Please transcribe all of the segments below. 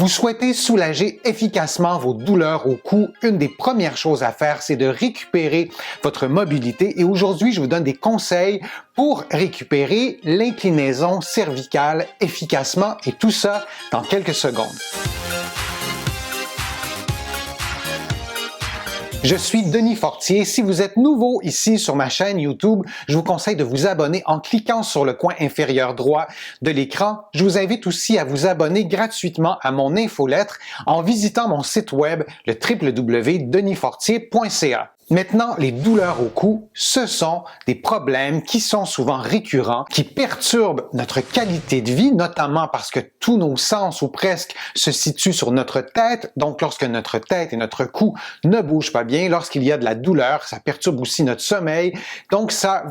Vous souhaitez soulager efficacement vos douleurs au cou, une des premières choses à faire, c'est de récupérer votre mobilité et aujourd'hui, je vous donne des conseils pour récupérer l'inclinaison cervicale efficacement et tout ça dans quelques secondes. Je suis Denis Fortier. Si vous êtes nouveau ici sur ma chaîne YouTube, je vous conseille de vous abonner en cliquant sur le coin inférieur droit de l'écran. Je vous invite aussi à vous abonner gratuitement à mon infolettre en visitant mon site web, le www.denisfortier.ca. Maintenant, les douleurs au cou, ce sont des problèmes qui sont souvent récurrents, qui perturbent notre qualité de vie, notamment parce que tous nos sens ou presque se situent sur notre tête. Donc, lorsque notre tête et notre cou ne bougent pas bien, lorsqu'il y a de la douleur, ça perturbe aussi notre sommeil. Donc, ça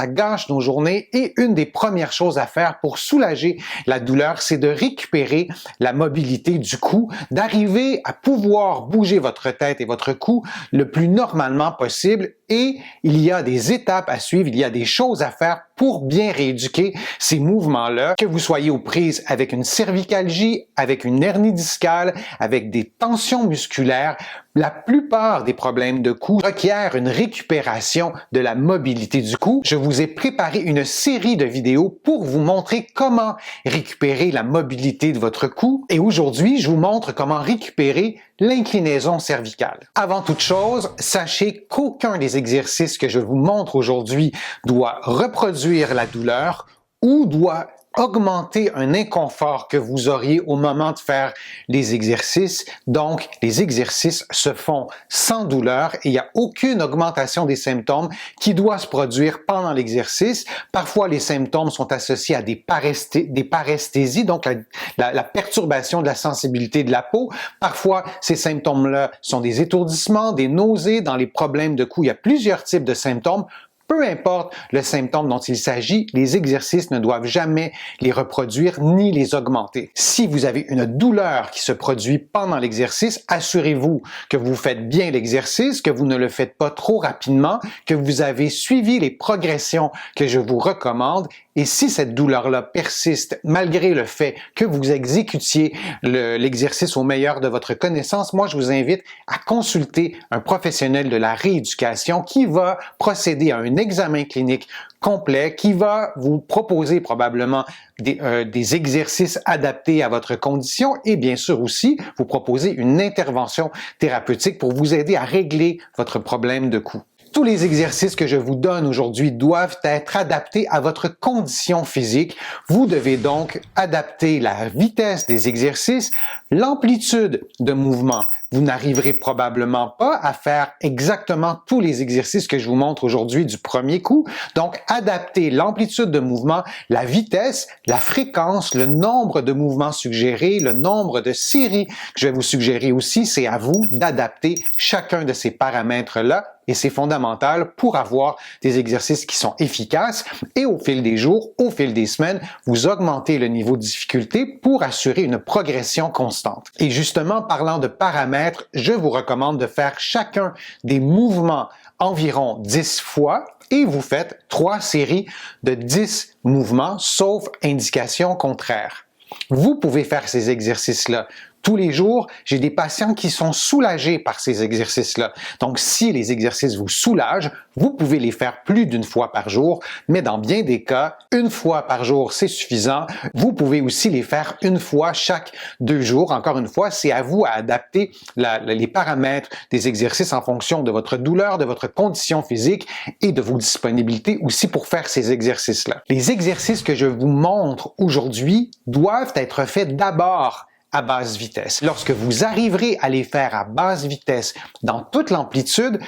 gâche nos journées. Et une des premières choses à faire pour soulager la douleur, c'est de récupérer la mobilité du cou, d'arriver à pouvoir bouger votre tête et votre cou le plus normalement possible et il y a des étapes à suivre, il y a des choses à faire pour bien rééduquer ces mouvements-là, que vous soyez aux prises avec une cervicalgie, avec une hernie discale, avec des tensions musculaires. La plupart des problèmes de cou requièrent une récupération de la mobilité du cou. Je vous ai préparé une série de vidéos pour vous montrer comment récupérer la mobilité de votre cou et aujourd'hui, je vous montre comment récupérer l'inclinaison cervicale. Avant toute chose, sachez qu'aucun des exercices que je vous montre aujourd'hui doit reproduire la douleur ou doit augmenter un inconfort que vous auriez au moment de faire les exercices. Donc, les exercices se font sans douleur et il n'y a aucune augmentation des symptômes qui doit se produire pendant l'exercice. Parfois, les symptômes sont associés à des paresthésies, donc la perturbation de la sensibilité de la peau. Parfois, ces symptômes-là sont des étourdissements, des nausées. Dans les problèmes de cou, il y a plusieurs types de symptômes. Peu importe le symptôme dont il s'agit, les exercices ne doivent jamais les reproduire ni les augmenter. Si vous avez une douleur qui se produit pendant l'exercice, assurez-vous que vous faites bien l'exercice, que vous ne le faites pas trop rapidement, que vous avez suivi les progressions que je vous recommande. Et si cette douleur-là persiste malgré le fait que vous exécutiez l'exercice au meilleur de votre connaissance, moi je vous invite à consulter un professionnel de la rééducation qui va procéder à un examen clinique complet, qui va vous proposer probablement des exercices adaptés à votre condition et bien sûr aussi vous proposer une intervention thérapeutique pour vous aider à régler votre problème de cou. Tous les exercices que je vous donne aujourd'hui doivent être adaptés à votre condition physique. Vous devez donc adapter la vitesse des exercices, l'amplitude de mouvement. Vous n'arriverez probablement pas à faire exactement tous les exercices que je vous montre aujourd'hui du premier coup. Donc, adaptez l'amplitude de mouvement, la vitesse, la fréquence, le nombre de mouvements suggérés, le nombre de séries que je vais vous suggérer aussi. C'est à vous d'adapter chacun de ces paramètres-là. Et c'est fondamental pour avoir des exercices qui sont efficaces et au fil des jours, au fil des semaines, vous augmentez le niveau de difficulté pour assurer une progression constante. Et justement, parlant de paramètres, je vous recommande de faire chacun des mouvements environ 10 fois et vous faites 3 séries de 10 mouvements, sauf indication contraire. Vous pouvez faire ces exercices-là tous les jours. J'ai des patients qui sont soulagés par ces exercices-là. Donc, si les exercices vous soulagent, vous pouvez les faire plus d'une fois par jour, mais dans bien des cas, une fois par jour, c'est suffisant. Vous pouvez aussi les faire une fois chaque 2 jours. Encore une fois, c'est à vous à adapter les paramètres des exercices en fonction de votre douleur, de votre condition physique et de vos disponibilités aussi pour faire ces exercices-là. Les exercices que je vous montre aujourd'hui doivent être faits d'abord à basse vitesse. Lorsque vous arriverez à les faire à basse vitesse dans toute l'amplitude,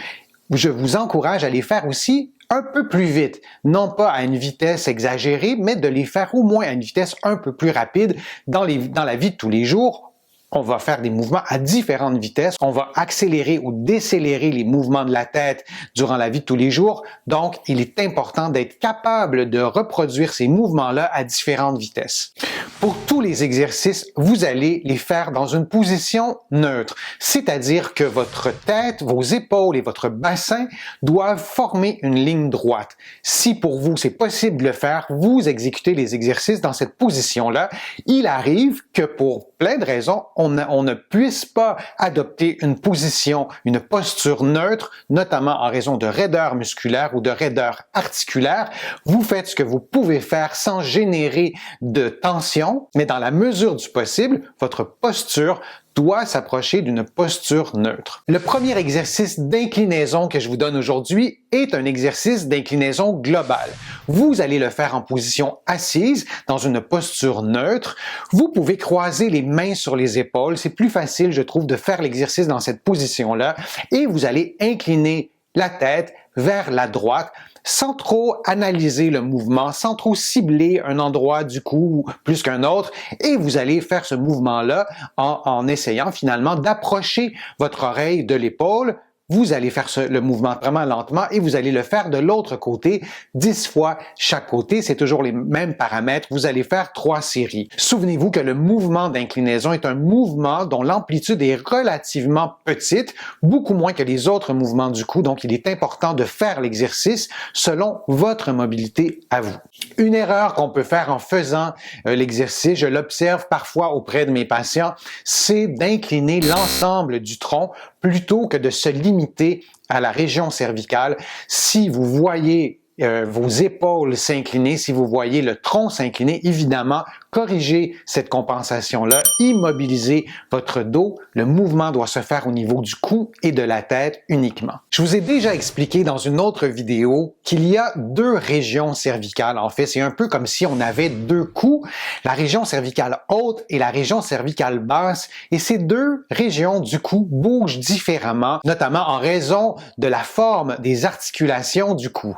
je vous encourage à les faire aussi un peu plus vite. Non pas à une vitesse exagérée, mais de les faire au moins à une vitesse un peu plus rapide dans la vie de tous les jours. On va faire des mouvements à différentes vitesses. On va accélérer ou décélérer les mouvements de la tête durant la vie de tous les jours. Donc, il est important d'être capable de reproduire ces mouvements-là à différentes vitesses. Pour tous les exercices, vous allez les faire dans une position neutre, c'est-à-dire que votre tête, vos épaules et votre bassin doivent former une ligne droite. Si pour vous, c'est possible de le faire, vous exécutez les exercices dans cette position-là. Il arrive que pour plein de raisons, on on ne puisse pas adopter une position, une posture neutre, notamment en raison de raideur musculaire ou de raideur articulaire, vous faites ce que vous pouvez faire sans générer de tension, mais dans la mesure du possible, votre posture doit s'approcher d'une posture neutre. Le premier exercice d'inclinaison que je vous donne aujourd'hui est un exercice d'inclinaison globale. Vous allez le faire en position assise, dans une posture neutre. Vous pouvez croiser les mains sur les épaules. C'est plus facile, je trouve, de faire l'exercice dans cette position-là. Et vous allez incliner la tête vers la droite, sans trop analyser le mouvement, sans trop cibler un endroit du cou plus qu'un autre, et vous allez faire ce mouvement-là en essayant finalement d'approcher votre oreille de l'épaule. Vous allez faire le mouvement vraiment lentement et vous allez le faire de l'autre côté 10 fois chaque côté. C'est toujours les mêmes paramètres. Vous allez faire 3 séries. Souvenez-vous que le mouvement d'inclinaison est un mouvement dont l'amplitude est relativement petite, beaucoup moins que les autres mouvements du cou. Donc, il est important de faire l'exercice selon votre mobilité à vous. Une erreur qu'on peut faire en faisant l'exercice, je l'observe parfois auprès de mes patients, c'est d'incliner l'ensemble du tronc plutôt que de se limiter à la région cervicale. Si vous voyez vos épaules s'incliner, si vous voyez le tronc s'incliner, évidemment, corrigez cette compensation-là, immobilisez votre dos. Le mouvement doit se faire au niveau du cou et de la tête uniquement. Je vous ai déjà expliqué dans une autre vidéo qu'il y a 2 régions cervicales. En fait, c'est un peu comme si on avait 2 coups, la région cervicale haute et la région cervicale basse. Et ces 2 régions du cou bougent différemment, notamment en raison de la forme des articulations du cou.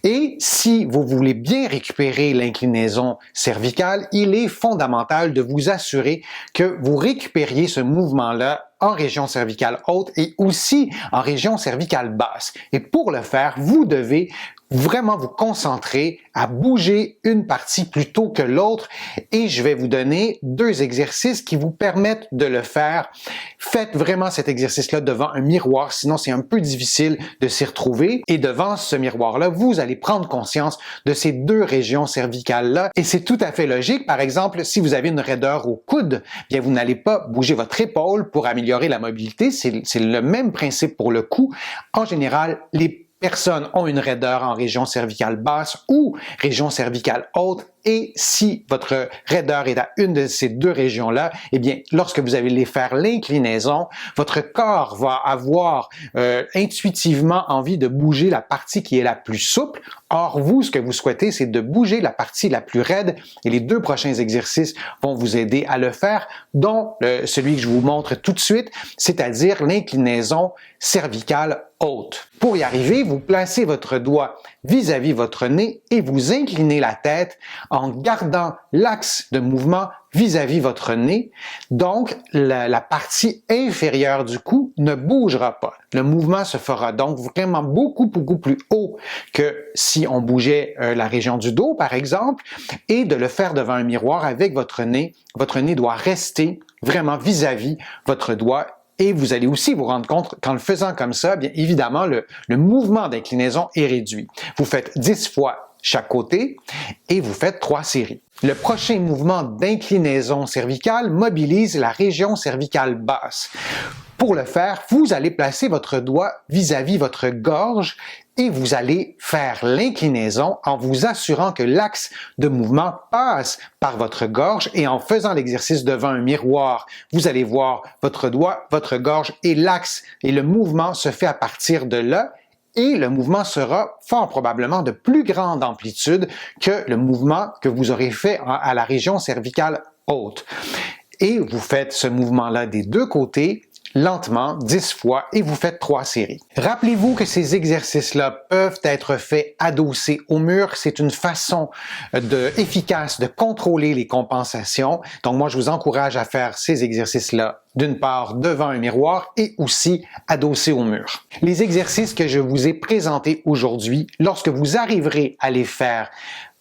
Et si vous voulez bien récupérer l'inclinaison cervicale, il est fondamental de vous assurer que vous récupériez ce mouvement-là en région cervicale haute et aussi en région cervicale basse. Et pour le faire, vous devez vraiment vous concentrer à bouger une partie plutôt que l'autre et je vais vous donner 2 exercices qui vous permettent de le faire. Faites vraiment cet exercice-là devant un miroir, sinon c'est un peu difficile de s'y retrouver. Et devant ce miroir-là, vous allez prendre conscience de ces 2 régions cervicales-là et c'est tout à fait logique. Par exemple, si vous avez une raideur au coude, bien vous n'allez pas bouger votre épaule pour améliorer la mobilité. C'est le même principe pour le cou. En général, les personnes ont une raideur en région cervicale basse ou région cervicale haute et si votre raideur est à une de ces 2 régions-là, eh bien, lorsque vous allez faire l'inclinaison, votre corps va avoir intuitivement envie de bouger la partie qui est la plus souple. Or, vous, ce que vous souhaitez, c'est de bouger la partie la plus raide et les 2 prochains exercices vont vous aider à le faire, dont celui que je vous montre tout de suite, c'est-à-dire l'inclinaison cervicale haute. Pour y arriver, vous placez votre doigt vis-à-vis votre nez et vous inclinez la tête en gardant l'axe de mouvement vis-à-vis votre nez. Donc, la partie inférieure du cou ne bougera pas. Le mouvement se fera donc vraiment beaucoup plus haut que si on bougeait la région du dos, par exemple, et de le faire devant un miroir avec votre nez. Votre nez doit rester vraiment vis-à-vis votre doigt. Et vous allez aussi vous rendre compte qu'en le faisant comme ça, bien évidemment, le mouvement d'inclinaison est réduit. Vous faites 10 fois chaque côté et vous faites 3 séries. Le prochain mouvement d'inclinaison cervicale mobilise la région cervicale basse. Pour le faire, vous allez placer votre doigt vis-à-vis votre gorge et vous allez faire l'inclinaison en vous assurant que l'axe de mouvement passe par votre gorge et en faisant l'exercice devant un miroir, vous allez voir votre doigt, votre gorge et l'axe et le mouvement se fait à partir de là et le mouvement sera fort probablement de plus grande amplitude que le mouvement que vous aurez fait à la région cervicale haute. Et vous faites ce mouvement-là des 2 côtés lentement 10 fois et vous faites 3 séries. Rappelez-vous que ces exercices-là peuvent être faits adossés au mur. C'est une façon efficace de contrôler les compensations. Donc moi, je vous encourage à faire ces exercices-là d'une part devant un miroir et aussi adossé au mur. Les exercices que je vous ai présentés aujourd'hui, lorsque vous arriverez à les faire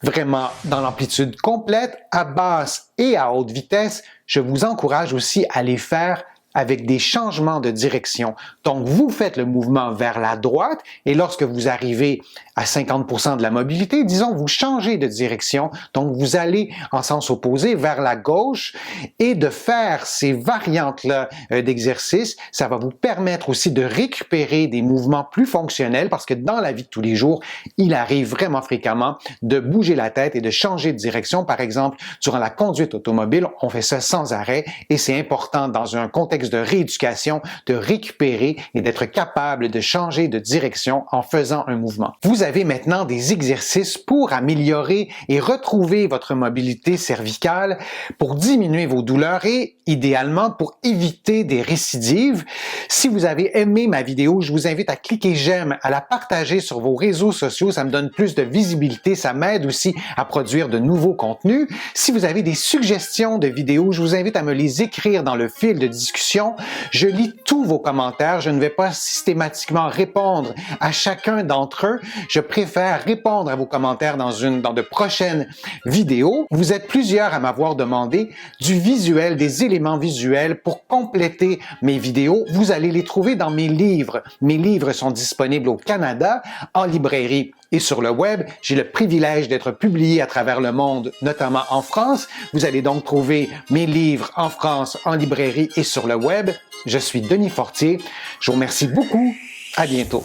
vraiment dans l'amplitude complète, à basse et à haute vitesse, je vous encourage aussi à les faire avec des changements de direction. Donc, vous faites le mouvement vers la droite et lorsque vous arrivez à 50% de la mobilité, disons, vous changez de direction, donc vous allez en sens opposé vers la gauche et de faire ces variantes-là d'exercice, ça va vous permettre aussi de récupérer des mouvements plus fonctionnels parce que dans la vie de tous les jours, il arrive vraiment fréquemment de bouger la tête et de changer de direction. Par exemple, durant la conduite automobile, on fait ça sans arrêt et c'est important dans un contexte de rééducation de récupérer et d'être capable de changer de direction en faisant un mouvement. Vous avez maintenant des exercices pour améliorer et retrouver votre mobilité cervicale, pour diminuer vos douleurs et idéalement pour éviter des récidives. Si vous avez aimé ma vidéo, je vous invite à cliquer j'aime, à la partager sur vos réseaux sociaux, ça me donne plus de visibilité, ça m'aide aussi à produire de nouveaux contenus. Si vous avez des suggestions de vidéos, je vous invite à me les écrire dans le fil de discussion. Je lis tous vos commentaires, je ne vais pas systématiquement répondre à chacun d'entre eux. Je préfère répondre à vos commentaires dans de prochaines vidéos. Vous êtes plusieurs à m'avoir demandé du visuel, des éléments visuels pour compléter mes vidéos. Vous allez les trouver dans mes livres. Mes livres sont disponibles au Canada, en librairie et sur le web. J'ai le privilège d'être publié à travers le monde, notamment en France. Vous allez donc trouver mes livres en France, en librairie et sur le web. Je suis Denis Fortier. Je vous remercie beaucoup. À bientôt.